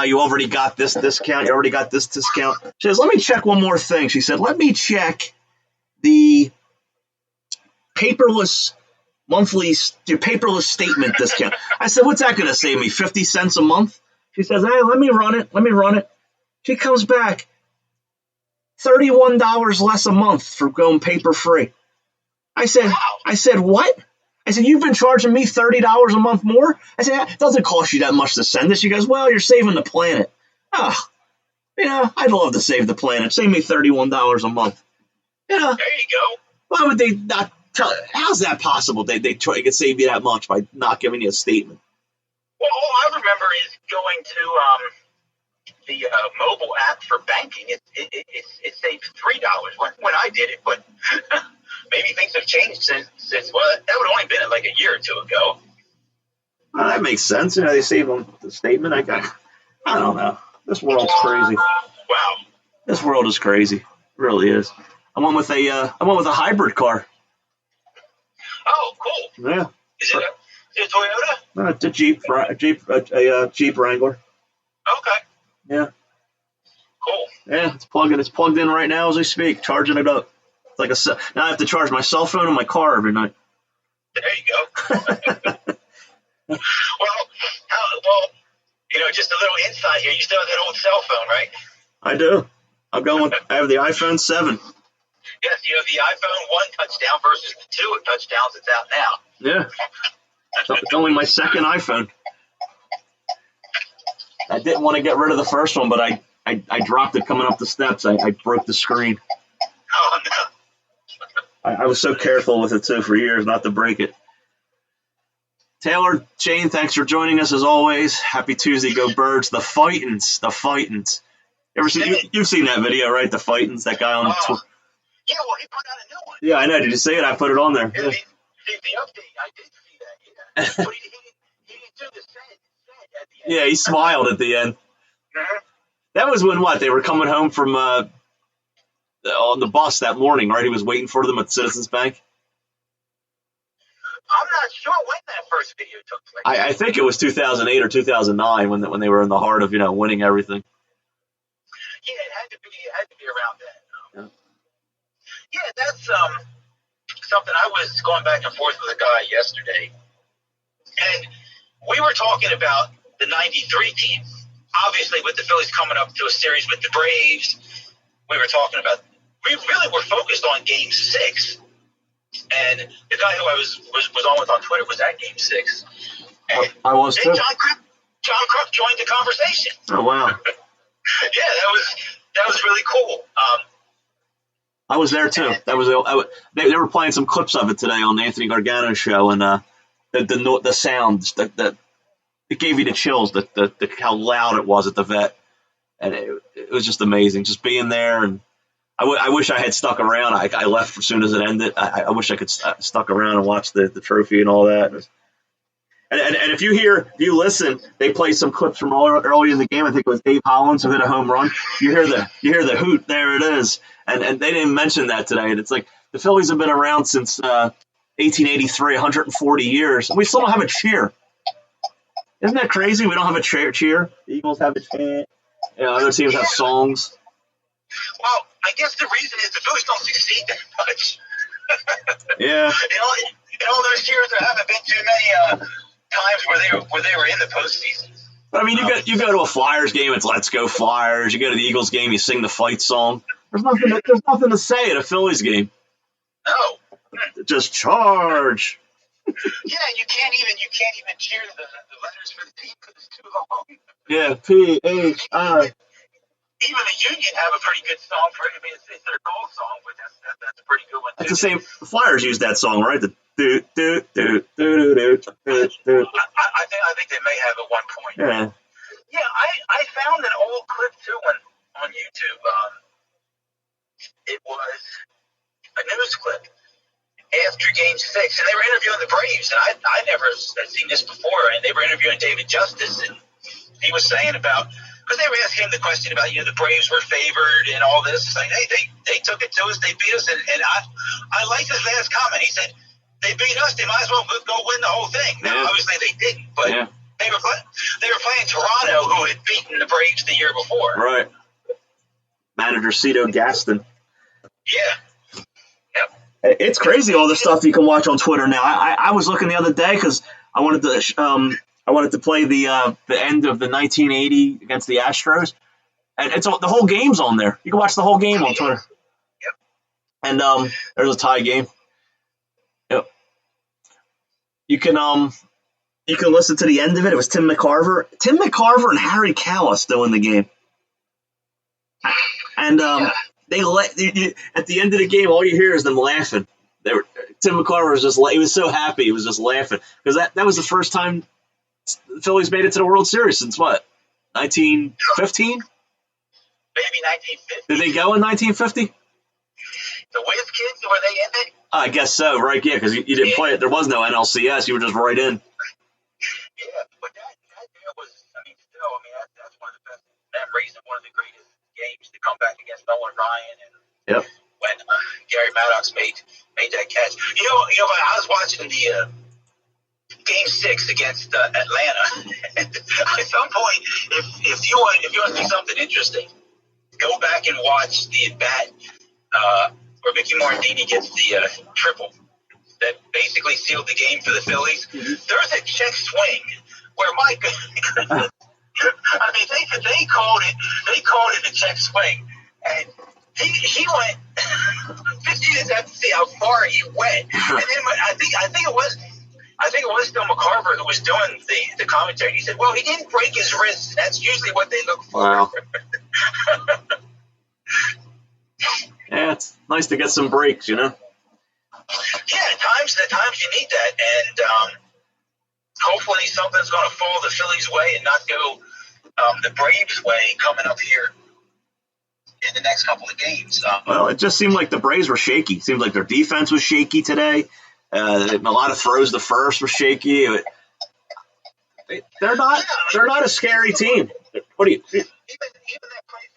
You already got this discount. You already got this discount. She says, let me check one more thing. She said, let me check the paperless paperless statement discount. I said, what's that going to save me? 50 cents a month? She says, hey, let me run it. She comes back. $31 less a month for going paper free. I said, what? I said, you've been charging me $30 a month more? I said, it doesn't cost you that much to send this. She goes, well, you're saving the planet. Oh, I'd love to save the planet. Save me $31 a month. There you go. Why would they not tell? How's that possible? They try to save you that much by not giving you a statement. Well, all I remember is going to the mobile app for banking. It saved $3 when I did it, but maybe things have changed since. Well, that would have only been like a year or two ago. Well, that makes sense. They save on the statement. I don't know. This world's crazy. Wow. This world is crazy. It really is. I went with a hybrid car. Oh, cool. Yeah. Is it a Toyota? It's a Jeep Wrangler. Okay. Yeah. Cool. Yeah, it's plugged in right now as we speak, charging it up. It's like now I have to charge my cell phone and my car every night. There you go. Well, just a little insight here. You still have that old cell phone, right? I do. I have the iPhone 7. Yes, you have the iPhone 1 touchdown versus the 2 touchdowns that's out now. Yeah. It's only my second iPhone. I didn't want to get rid of the first one, but I dropped it coming up the steps. I broke the screen. Oh, no. I was so careful with it, too, for years not to break it. Taylor, Shane, thanks for joining us as always. Happy Tuesday, go Birds. The Fightins. You've seen that video, right? The Fightins, that guy on the tour. Yeah, well, he put out a new one. Yeah, I know. Did you see it? I put it on there. Yeah. The update, I did see that, yeah. But he didn't do the sad at the end. Yeah, he smiled at the end. Mm-hmm. That was when, they were coming home from on the bus that morning, right? He was waiting for them at Citizens Bank. I'm not sure when that first video took place. I think it was 2008 or 2009 when they were in the heart of, winning everything. Yeah, it had to be around then. Yeah. Yeah, that's something I was going back and forth with a guy yesterday. And we were talking about the 93 team. Obviously, with the Phillies coming up to a series with the Braves, we really were focused on Game 6. And the guy who I was on with on Twitter was at Game 6. And I was too. John Kruk joined the conversation. Oh, wow. Yeah, that was really cool. I was there too. They were playing some clips of it today on the Anthony Gargano show, and the sound that it gave you the chills. How loud it was at the vet, and it was just amazing. Just being there, and I wish I had stuck around. I left as soon as it ended. I wish I could stuck around and watch the trophy and all that. And if you listen, they play some clips from early in the game. I think it was Dave Hollins who hit a home run. You hear the hoot. There it is. And they didn't mention that today. And it's like the Phillies have been around since 1883, 140 years, and we still don't have a cheer. Isn't that crazy? We don't have a cheer. The Eagles have a chant. Other teams have songs. Well, I guess the reason is the Phillies don't succeed that much. Yeah. In all those years, there haven't been too many times where they were in the postseason. But I mean, you go to a Flyers game, it's "Let's Go Flyers." You go to the Eagles game, you sing the fight song. There's nothing to say at a Phillies game. No. Just charge. Yeah, you can't even cheer the letters for the team because it's too long. Yeah, PHI. Even the Union have a pretty good song for it. I mean, it's their goal song, but that's a pretty good one too. That's the same. The Flyers use that song, right? The do do do do do do do. I think they may have at one point. Yeah. Yeah, I found an old clip too on YouTube. It was a news clip after Game 6, and they were interviewing the Braves, and I never had seen this before, and they were interviewing David Justice, and he was saying about, because they were asking him the question about, the Braves were favored and all this, saying, hey, they took it to us, they beat us, and I liked his last comment. He said, they beat us, they might as well go win the whole thing. Now, obviously they didn't, but they were playing Toronto, who had beaten the Braves the year before. Right. Manager Cito Gaston. Yeah. Yep. It's crazy all the stuff you can watch on Twitter now. I was looking the other day because I wanted to play the end of the 1980 against the Astros, and the whole game's on there. You can watch the whole game on Twitter. Yep. And there's a tie game. Yep. you can listen to the end of it. It was Tim McCarver and Harry Kalas doing the game, and they at the end of the game, all you hear is them laughing. Tim McCarver was he was so happy, he was just laughing because that was the first time the Phillies made it to the World Series since what, 1915? Maybe 1950. Did they go in 1950? The Whiz Kids, were they in it? I guess so, right? Yeah, because you didn't play it. There was no NLCS. You were just right in. Yeah, but that was, that's one of the best memories and one of the greatest games to come back against Nolan Ryan and when Gary Maddox made that catch. I was watching the Game 6 against Atlanta. At some point, if you want to see something interesting, go back and watch the at-bat where Mickey Morandini gets the triple that basically sealed the game for the Phillies. There's a check swing where Mike, they called it a check swing, and he went. You just have to see how far he went, and then I think it was still McCarver that was doing the commentary. He said, "Well, he didn't break his wrist. That's usually what they look for." Wow. Yeah, it's nice to get some breaks, Yeah, the times you need that, and hopefully something's going to fall the Phillies' way and not go the Braves' way coming up here in the next couple of games. Well, it just seemed like the Braves were shaky. It seemed like their defense was shaky today. A lot of throws to first were shaky. They're not a scary team. What do you? Even that play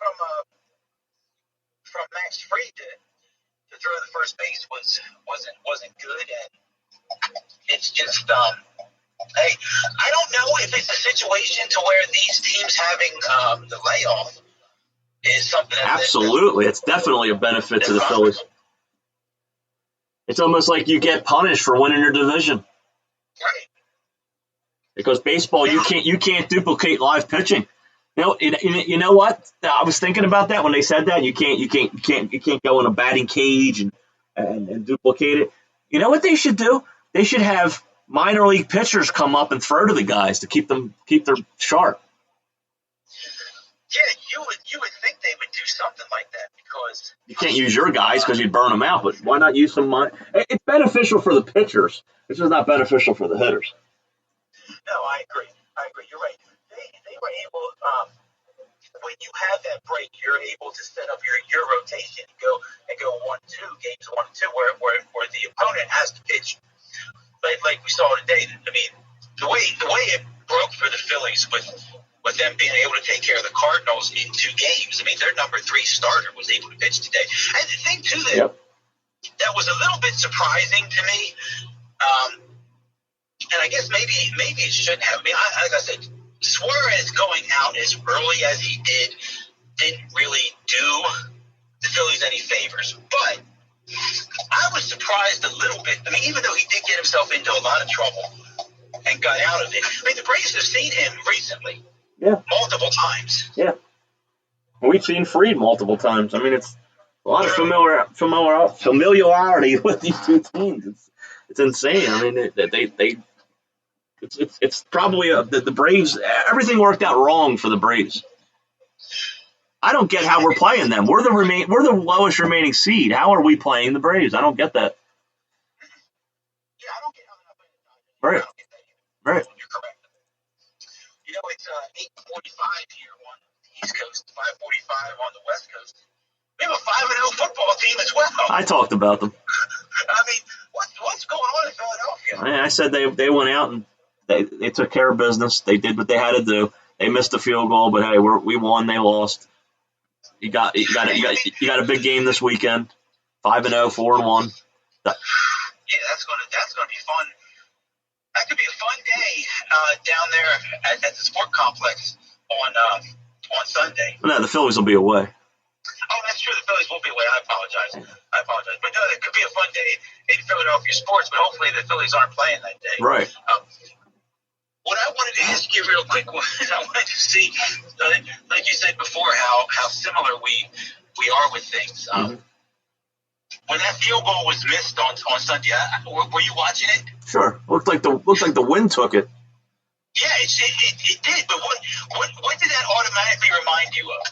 from Max Fried to throw the first base wasn't good, and it's just hey, I don't know if it's a situation to where these teams having the layoff is something. Absolutely, it's definitely a benefit to the Phillies. It's almost like you get punished for winning your division. Right. Because baseball, you can't duplicate live pitching. You know what? I was thinking about that when they said that you can't go in a batting cage and duplicate it. You know what they should do? They should have minor league pitchers come up and throw to the guys to keep their sharp. Yeah, you would think they would do something like that because you can't use your guys because you'd burn them out. But why not use some? It's beneficial for the pitchers. It's just not beneficial for the hitters. No, I agree. You're right. They were able. When you have that break, you're able to set up your rotation and go 1-2 games 1-2 where the opponent has to pitch like we saw today. I mean, the way it broke for the Phillies with them being able to take care of the Cardinals in 2 games. I mean, their number 3 starter was able to pitch today. And the thing too that was a little bit surprising to me, and I guess maybe it shouldn't have. I mean, like I said, Suarez going out as early as he didn't really do the Phillies any favors. But I was surprised a little bit. I mean, even though he did get himself into a lot of trouble and got out of it. I mean, the Braves have seen him recently. Yeah. Multiple times. Yeah. We've seen Fried multiple times. I mean, it's a lot of familiarity with these two teams. It's insane. I mean, it's probably the Braves. Everything worked out wrong for the Braves. I don't get how we're playing them. We're the lowest remaining seed. How are we playing the Braves? I don't get that. Yeah, I don't get how they're not playing the Dodgers. Right. I don't get that either. Right. You're correct. It's 8:45 here on the East Coast, 5:45 on the West Coast. We have a 5-0 football team as well. I talked about them. I mean, what's going on in Philadelphia? I said they went out and they took care of business. They did what they had to do. They missed a field goal, but hey, we won. They lost. You got a big game this weekend. 5-0, 4-1. Yeah, that's gonna be fun. That could be a fun day down there at the sport complex on Sunday. No, the Phillies will be away. Oh, that's true. The Phillies will be away. I apologize. But no, it could be a fun day in Philadelphia sports, but hopefully the Phillies aren't playing that day. Right. What I wanted to ask you real quick was I wanted to see, like you said before, how similar we are with things. when that field goal was missed on Sunday, were you watching it? Sure. Looked like the wind took it. Yeah, it did. But what did that automatically remind you of?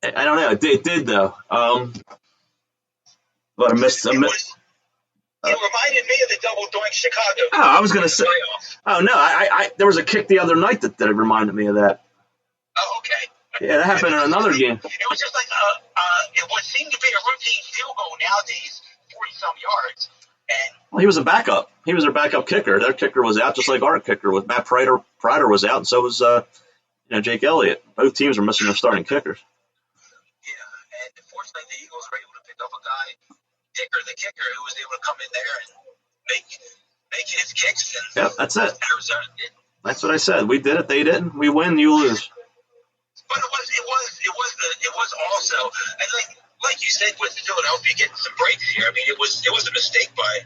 I don't know. It did though. But I missed. It reminded me of the double doink Chicago. Oh, I was gonna say. Oh no, I there was a kick the other night that reminded me of that. Oh, okay. Yeah, that happened in another game. It was just like it would seem to be a routine field goal nowadays, 40-some yards. And Well, he was a backup. He was their backup kicker. Their kicker was out, just like our kicker was. Matt Prater was out, and so was Jake Elliott. Both teams are missing their starting kickers. yeah, and fortunately the Eagles were able to pick up a guy, the kicker, who was able to come in there and make his kicks. And Yep, that's it. Arizona did. That's what I said. We did it. They didn't. We win. You lose. But it was also, and like you said, with Philadelphia getting some breaks here. I mean, it was a mistake by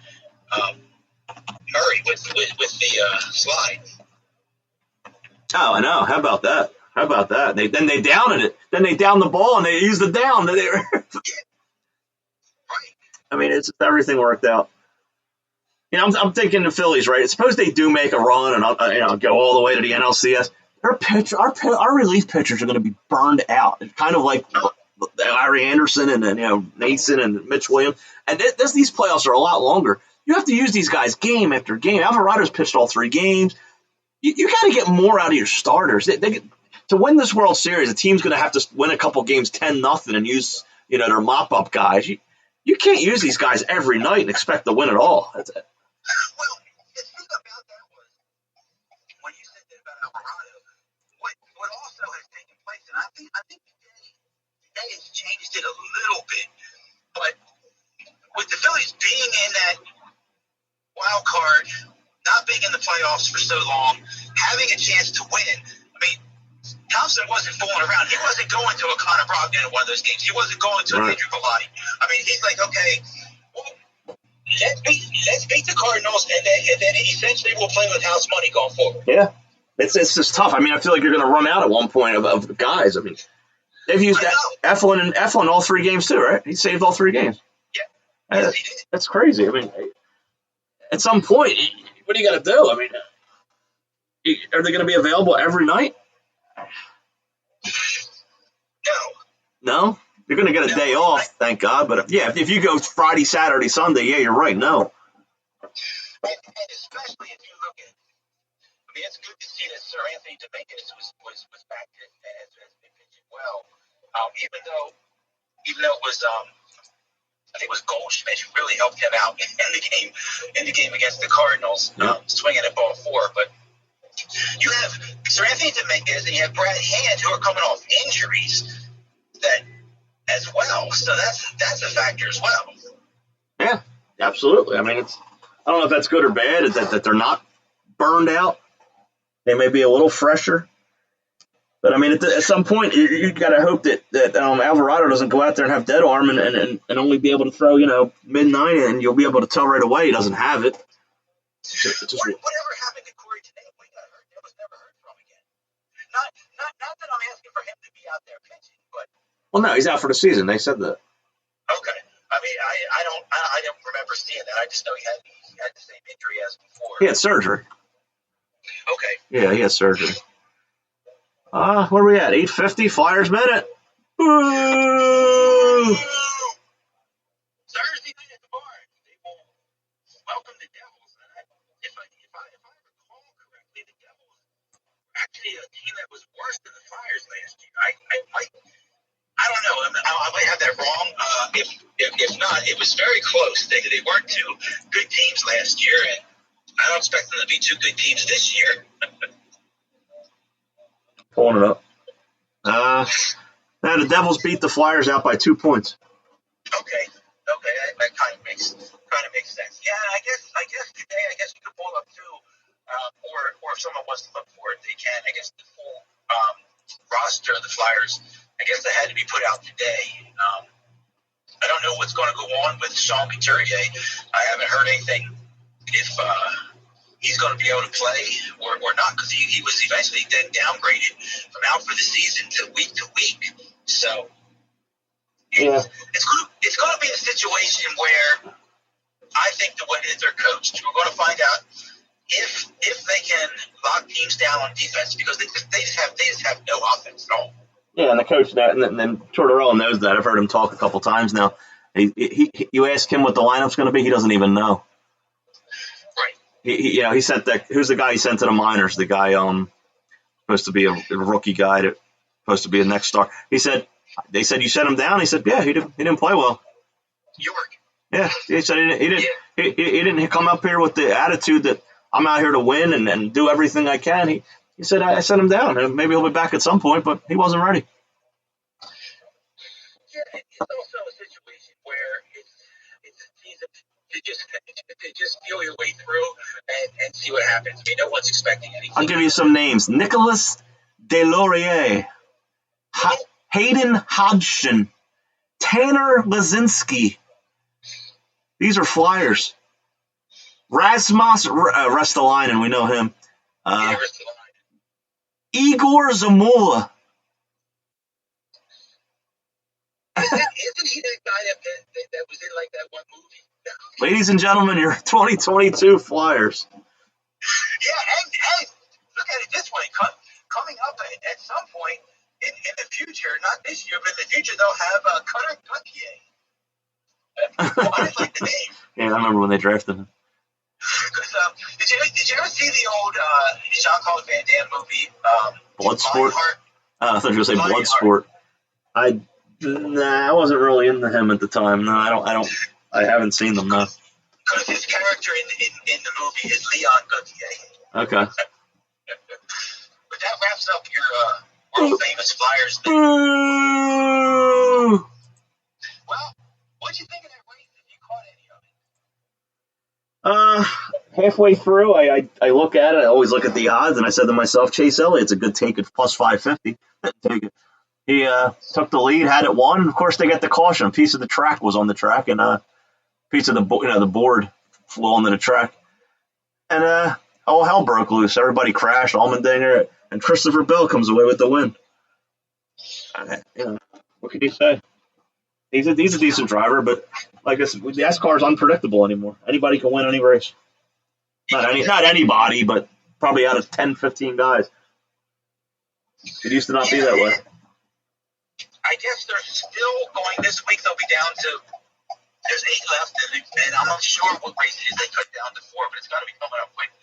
Murray with the slide. Oh, I know. How about that? Then they downed it. Then they downed the ball and they used the down. Right. I mean, it's everything worked out. You know, I'm thinking the Phillies, right? Suppose they do make a run and go all the way to the NLCS. Our relief pitchers are going to be burned out. It's kind of like Larry Anderson and Nason and Mitch Williams. And these playoffs are a lot longer. You have to use these guys game after game. Alvarado's pitched all 3 games. You got to get more out of your starters. To win this World Series, the team's going to have to win a couple games 10-0 and use their mop up guys. You can't use these guys every night and expect to win it all. That's it. Well, the thing about that was when you said that about Alvarado, what also has taken place, and I think today has changed it a little bit, but with the Phillies being in that wild card, not being in the playoffs for so long, having a chance to win. I mean, Thompson wasn't fooling around. He wasn't going to a Connor Brogdon in one of those games. He wasn't going to an Andrew Velani. I mean, he's like, okay, well, let's beat the Cardinals, and then essentially we'll play with house money going forward. Yeah, it's just tough. I mean, I feel like you're going to run out at one point of guys. I mean, they've used Eflin all 3 games too, right? He saved all 3 games. Yeah, yes, he did. That's crazy. I mean, at some point, what do you got to do? I mean, are they going to be available every night? No? You're going to get a day off, thank God. But yeah, if you go Friday, Saturday, Sunday, yeah, you're right. No. And especially if you look at, I mean, it's good to see that Sir Anthony Dominguez was back and has been pitching well. Even though it was, I think it was Goldschmidt who really helped him out in the game against the Cardinals, swinging at ball 4. But you have Sir Anthony Dominguez and you have Brad Hand who are coming off injuries that as well. So that's a factor as well. Yeah, absolutely. I mean, I don't know if that's good or bad. That they're not burned out. They may be a little fresher. But I mean, at some point, you got to hope that Alvarado doesn't go out there and have dead arm and only be able to throw mid-9, and you'll be able to tell right away he doesn't have it. Whatever happened to Corey today? We got hurt. That was never heard from again. Not that I'm asking for him to be out there pitching, but no, he's out for the season. They said that. Okay. I mean, I don't remember seeing that. I just know he had the same injury as before. He had surgery. Okay. Yeah, he had surgery. Where are we at? 8:50 Flyers minute. Ooh. Thursday night at the barn, they will welcome the Devils. If I recall correctly, the Devils were actually a team that was worse than the Flyers last year. I don't know. I might have that wrong. If not, it was very close. They weren't 2 good teams last year, and I don't expect them to be 2 good teams this year. Pulling it up. Now the Devils beat the Flyers out by 2 points. Okay, that kind of makes sense. Yeah, I guess today, you could pull up 2, or if someone wants to look for it, they can. I guess the full roster of the Flyers, I guess that had to be put out today. I don't know what's going to go on with Sean Couturier. I haven't heard anything if he's going to be able to play or not, because he was eventually then downgraded from out for the season to week. So it's going to be a situation where I think the way that they're coached, we're going to find out if they can lock teams down on defense, because they just have no offense at all. Yeah, and the coach that, and then Tortorella knows that. I've heard him talk a couple times now. You ask him what the lineup's going to be, he doesn't even know. Right. He sent that. Who's the guy he sent to the minors? The guy supposed to be a rookie guy, supposed to be a next star. They said you sent him down. He said, yeah, he didn't play well. York. Yeah, he said he didn't come up here with the attitude that I'm out here to win and do everything I can. He said I sent him down. Maybe he'll be back at some point, but he wasn't ready. Yeah, it's also a situation where it's a season to just feel your way through and see what happens. I mean, no one's expecting anything. I'll give you some names: Nicholas Delorier, Hayden Hodgson, Tanner Lazinski. These are Flyers. Rasmus Ristolainen, we know him. Igor Zamula. Isn't he that guy that was in like that one movie? Ladies and gentlemen, your 2022 Flyers. Yeah, and look at it this way. Coming up at some point in the future, not this year, but in the future, they'll have Cutter Gauthier. I just like the name. Yeah, I remember when they drafted him. Because did you ever see the old Jean-Claude Van Damme movie? Bloodsport. I thought you were going to say Bloodsport. I wasn't really into him at the time. No, I haven't seen them. No. Because his character in the movie is Leon Gauthier. Okay. But that wraps up your world famous Flyers thing. Well, what'd you think of that race? Have you caught any of it? Halfway through, I look at it. I always look at the odds, and I said to myself, Chase Elliott's a good take at plus 550. Take it. He took the lead, had it won. Of course, they got the caution. A piece of the track was on the track, and a piece of the board flew onto the track, and all hell broke loose. Everybody crashed. Allmendinger and Christopher Bell comes away with the win. What can you say? He's a decent driver, but like this, the NASCAR is unpredictable anymore. Anybody can win any race. Not anybody, but probably out of 10, 15 guys. It used to not be that way. I guess they're still going this week. They'll be down to there's 8 left, and I'm not sure what race it is they cut down to 4, but it's got to be coming up quickly.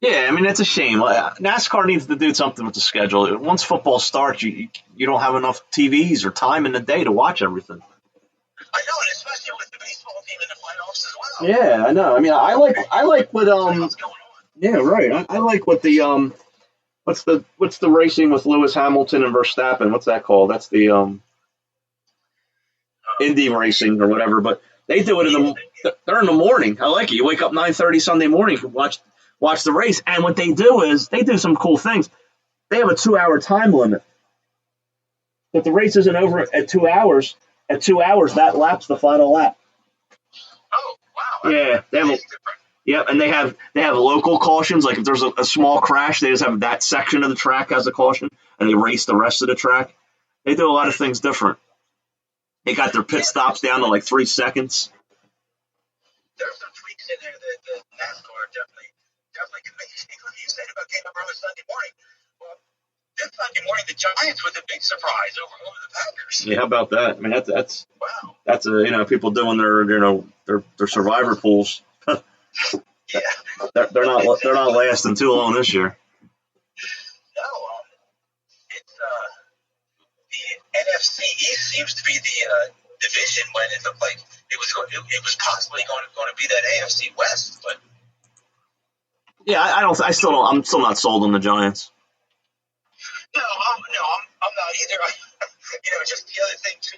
Yeah, I mean, it's a shame. NASCAR needs to do something with the schedule. Once football starts, you don't have enough TVs or time in the day to watch everything. I know, and especially with the baseball team in the playoffs as well. Yeah, I know. I mean, I like what What's going on? Yeah, right. I like what the what's the racing with Lewis Hamilton and Verstappen? What's that called? That's the Indy racing or whatever. But they do it they're in the morning. I like it. You wake up 9:30 Sunday morning, you can watch the race. And what they do is they do some cool things. They have a 2-hour time limit. If the race isn't over at 2 hours, that lap's the final lap. Oh, wow. Yeah, and they have local cautions. Like if there's a small crash, they just have that section of the track as a caution, and they race the rest of the track. They do a lot of things different. They got their pit stops down to like 3 seconds. There's some tweaks in there that the NASCAR definitely can make. You said about Game of Thrones Sunday morning. Well, this Sunday morning, the Giants was a big surprise over the Packers. Yeah, how about that? I mean, that's wow. That's people doing their survivor pools. Yeah, they're not lasting too long this year. No, it's the NFC East seems to be the division when it looked like it was possibly going to be that AFC West, but yeah, I'm still not sold on the Giants. No, I'm not either. Just the other thing too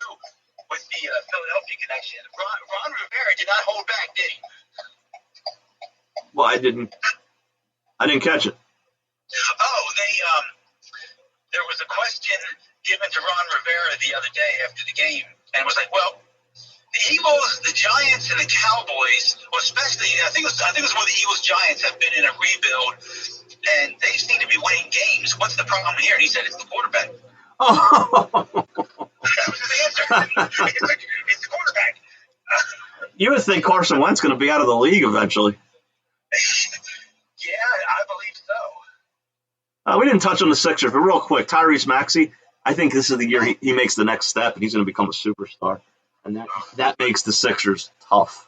with the Philadelphia connection. Ron Rivera did not hold back, did he? Well, I didn't catch it. Oh, there was a question given to Ron Rivera the other day after the game, and was like, well, the Eagles, the Giants, and the Cowboys, well, especially I think it was more the Eagles Giants have been in a rebuild, and they seem to be winning games. What's the problem here? And he said it's the quarterback. Oh. That was his answer. It's the quarterback. You would think Carson Wentz going to be out of the league eventually. Yeah, I believe so. We didn't touch on the Sixers, but real quick, Tyrese Maxey, I think this is the year he makes the next step, and he's going to become a superstar. And that makes the Sixers tough.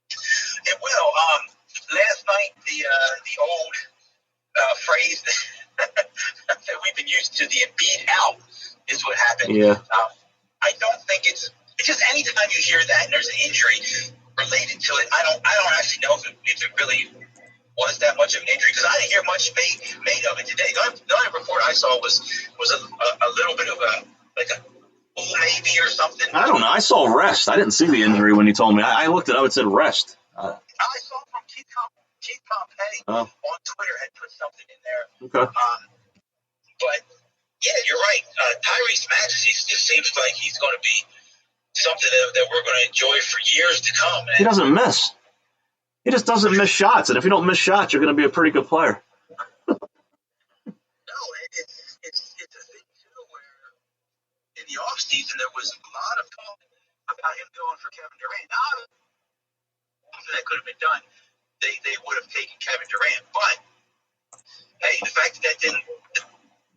It will. Last night, the old phrase that we've been used to, the Embiid out, is what happened. Yeah. I don't think it's just anytime you hear that and there's an injury related to it, I don't actually know if it really was that much of an injury, because I didn't hear much made of it today. The only report I saw was a little bit of a maybe or something. I don't know. I saw rest. I didn't see the injury when you told me. I looked it up. It said rest. I saw from Keith Pompey on Twitter had put something in there. Okay. But yeah, you're right. Tyrese Maxey just seems like he's going to be something that we're going to enjoy for years to come. He doesn't miss. He just doesn't miss shots, and if you don't miss shots, you're going to be a pretty good player. No, it's a thing too where in the off season there was a lot of talk about him going for Kevin Durant. Now, that could have been done. They would have taken Kevin Durant, but hey, the fact that didn't.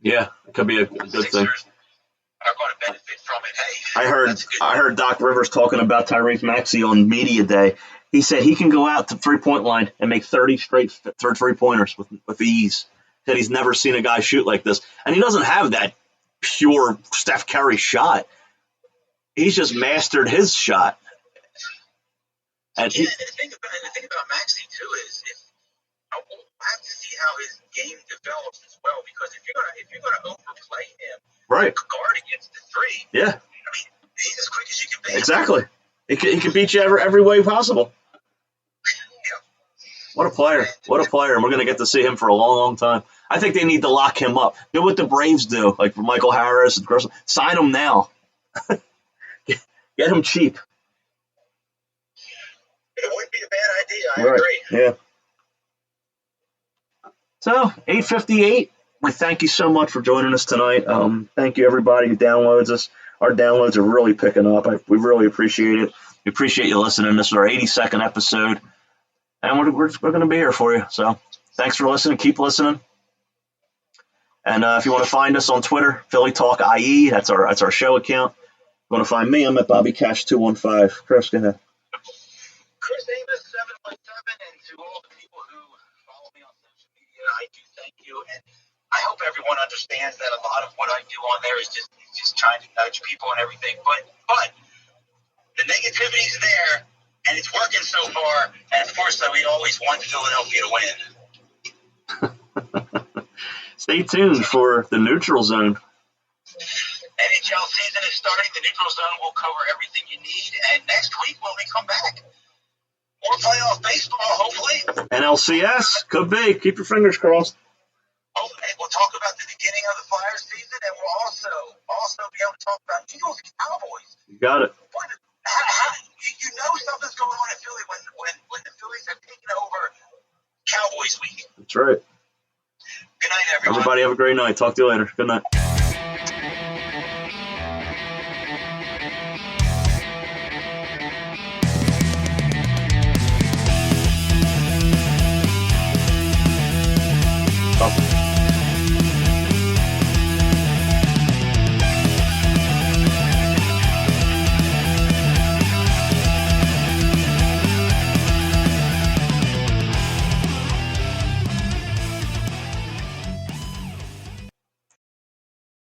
Yeah, it could be a good thing. Are going to benefit from it. Hey, I heard Doc Rivers talking about Tyrese Maxey on media day. He said he can go out to the 3-point line and make 30 straight 3-pointers with ease. Said he's never seen a guy shoot like this, and he doesn't have that pure Steph Curry shot. He's just mastered his shot. And the thing about Maxey too is we'll have to see how his game develops as well, because if you're gonna overplay him, right, guard against the three. Yeah, I mean, he's as quick as you can be. Exactly. He can beat you every way possible. Yeah. What a player. What a player. And we're going to get to see him for a long, long time. I think they need to lock him up. Do what the Braves do, like for Michael Harris and Chris. Sign him now. Get him cheap. It wouldn't be a bad idea. I agree. Yeah. So, 8:58. We thank you so much for joining us tonight. Thank you, everybody who downloads us. Our downloads are really picking up. We really appreciate it. We appreciate you listening. This is our 82nd episode, and we're going to be here for you. So thanks for listening. Keep listening. And if you want to find us on Twitter, Philly Talk IE, that's our show account. If you want to find me, I'm at Bobby Cash 215. Chris, go ahead. Chris Amos 717, and to all the people who follow me on social media, I do thank you. And I hope everyone understands that a lot of what I do on there is just trying to nudge people and everything. But the negativity's there, and it's working so far. And of course, we always want Philadelphia to win. Stay tuned for the Neutral Zone. NHL season is starting. The Neutral Zone will cover everything you need. And next week when we come back, more playoff baseball, hopefully. NLCS could be. Keep your fingers crossed. We'll talk about the beginning of the Flyers season, and we'll also be able to talk about Eagles and Cowboys. You got it. You know something's going on in Philly when the Phillies have taken over Cowboys week. That's right. Good night, everyone. Everybody have a great night. Talk to you later. Good night.